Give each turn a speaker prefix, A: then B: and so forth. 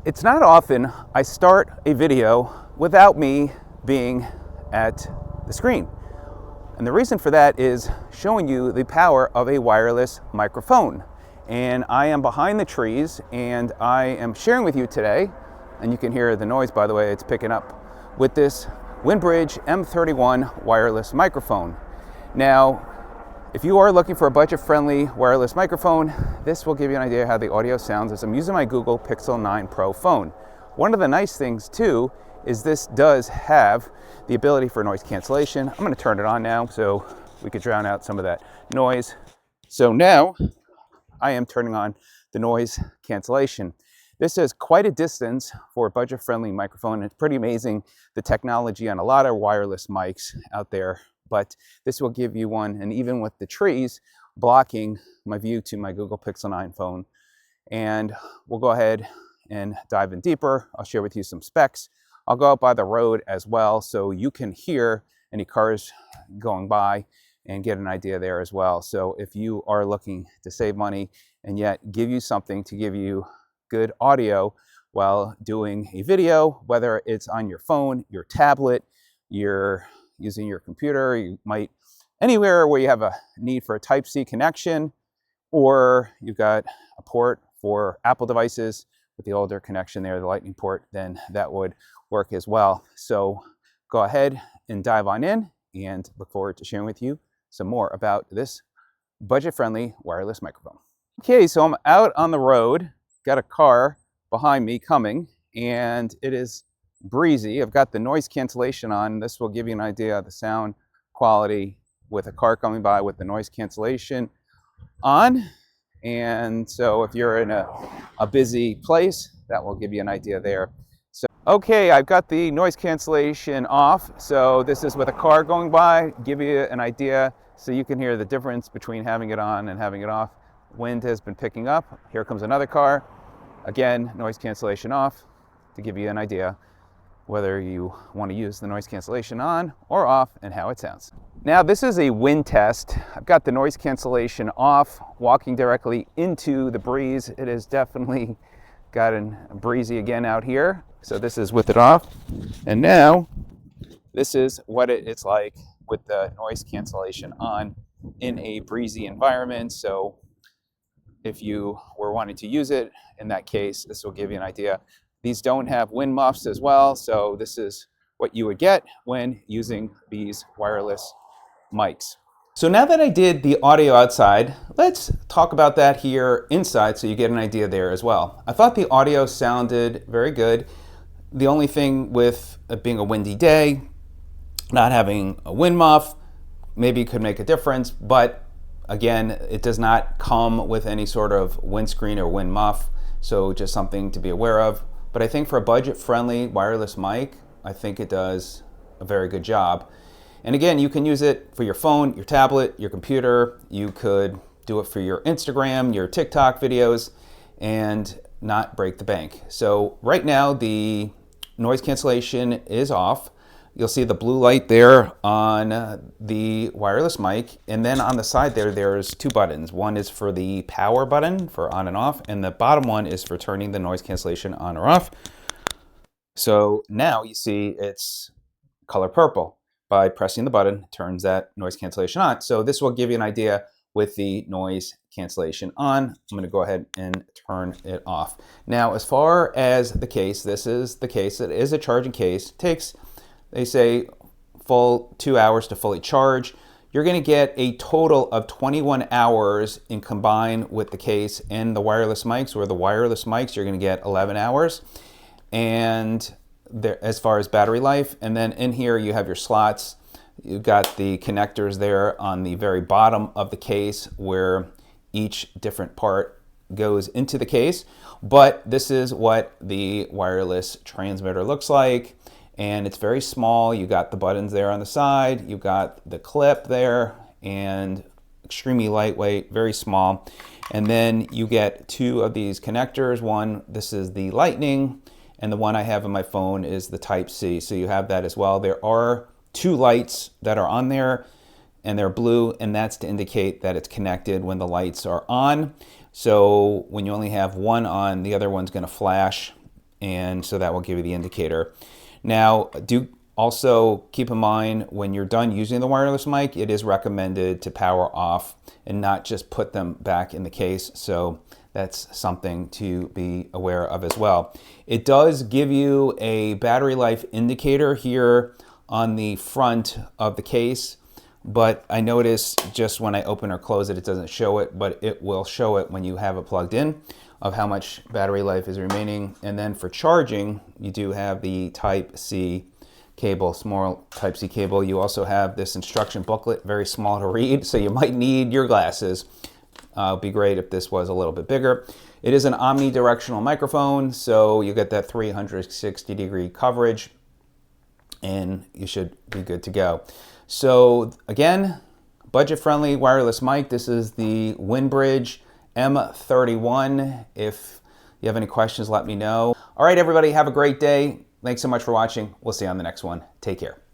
A: It's not often I start a video without me being at the screen. And the reason for that is showing you the power of a wireless microphone. And I am behind the trees and I am sharing with you today, and you can hear the noise, by the way, it's picking up, with this WinBridge M31 wireless microphone. Now, if you are looking for a budget-friendly wireless microphone, this will give you an idea how the audio sounds as I'm using my Google Pixel 9 Pro phone. One of the nice things too is this does have the ability for noise cancellation. I'm going to turn it on now so we could drown out some of that noise. So now I am turning on the noise cancellation. This is quite a distance for a budget-friendly microphone. It's pretty amazing, the technology on a lot of wireless mics out there, but this will give you one, and even with the trees blocking my view to my Google Pixel 9 phone. And we'll go ahead and dive in deeper. I'll share with you some specs. I'll go out by the road as well so you can hear any cars going by and get an idea there as well. So if you are looking to save money and yet give you something to give you good audio while doing a video, whether it's on your phone, your tablet, you're using your computer, you might anywhere where you have a need for a Type-C connection, or you've got a port for Apple devices with the older connection there, the Lightning port, then that would work as well. So go ahead and dive on in and look forward to sharing with you some more about this budget-friendly wireless microphone. Okay, so I'm out on the road, got a car behind me coming, and it is breezy. I've got the noise cancellation on. This will give you an idea of the sound quality with a car coming by with the noise cancellation on. And so if you're in a busy place, that will give you an idea there. So, okay, I've got the noise cancellation off. So this is with a car going by, give you an idea so you can hear the difference between having it on and having it off. Wind has been picking up. Here comes another car. Again, noise cancellation off to give you an idea whether you want to use the noise cancellation on or off and how it sounds. Now this is a wind test. I've got the noise cancellation off, walking directly into the breeze. It has definitely gotten breezy again out here. So this is with it off. And now this is what it's like with the noise cancellation on in a breezy environment. So if you were wanting to use it, in that case, this will give you an idea. These don't have wind muffs as well, so this is what you would get when using these wireless mics. So now that I did the audio outside, let's talk about that here inside so you get an idea there as well. I thought the audio sounded very good. The only thing with it being a windy day, not having a wind muff, maybe could make a difference, but again, it does not come with any sort of windscreen or wind muff, so just something to be aware of. But I think for a budget-friendly wireless mic, I think it does a very good job. And again, you can use it for your phone, your tablet, your computer. You could do it for your Instagram, your TikTok videos, and not break the bank. So right now, the noise cancellation is off. You'll see the blue light there on the wireless mic. And then on the side there, there's two buttons. One is for the power button for on and off, and the bottom one is for turning the noise cancellation on or off. So now you see it's color purple. By pressing the button, it turns that noise cancellation on. So this will give you an idea with the noise cancellation on. I'm gonna go ahead and turn it off. Now, as far as the case, this is the case. It is a charging case. It takes, they say, full 2 hours to fully charge. You're going to get a total of 21 hours in combined with the case and the wireless mics, where the wireless mics, you're going to get 11 hours. And there, as far as battery life, and then in here you have your slots. You've got the connectors there on the very bottom of the case where each different part goes into the case. But this is what the wireless transmitter looks like. And it's very small. You got the buttons there on the side. You've got the clip there, and extremely lightweight, very small. And then you get two of these connectors. One, this is the Lightning, and the one I have on my phone is the Type-C. So you have that as well. There are two lights that are on there, and they're blue, and that's to indicate that it's connected when the lights are on. So when you only have one on, the other one's going to flash and so that will give you the indicator. Now, do also keep in mind when you're done using the wireless mic, it is recommended to power off and not just put them back in the case. So that's something to be aware of as well. It does give you a battery life indicator here on the front of the case, but I noticed just when I open or close it, it doesn't show it, but it will show it when you have it plugged in of how much battery life is remaining. And then for charging, you do have the Type-C cable, small Type-C cable. You also have this instruction booklet, very small to read, so you might need your glasses. It'd be great if this was a little bit bigger. It is an omnidirectional microphone, so you get that 360-degree coverage, and you should be good to go. So again, budget-friendly wireless mic. This is the WinBridge M31. If you have any questions, let me know. All right, everybody, have a great day. Thanks so much for watching. We'll see you on the next one. Take care.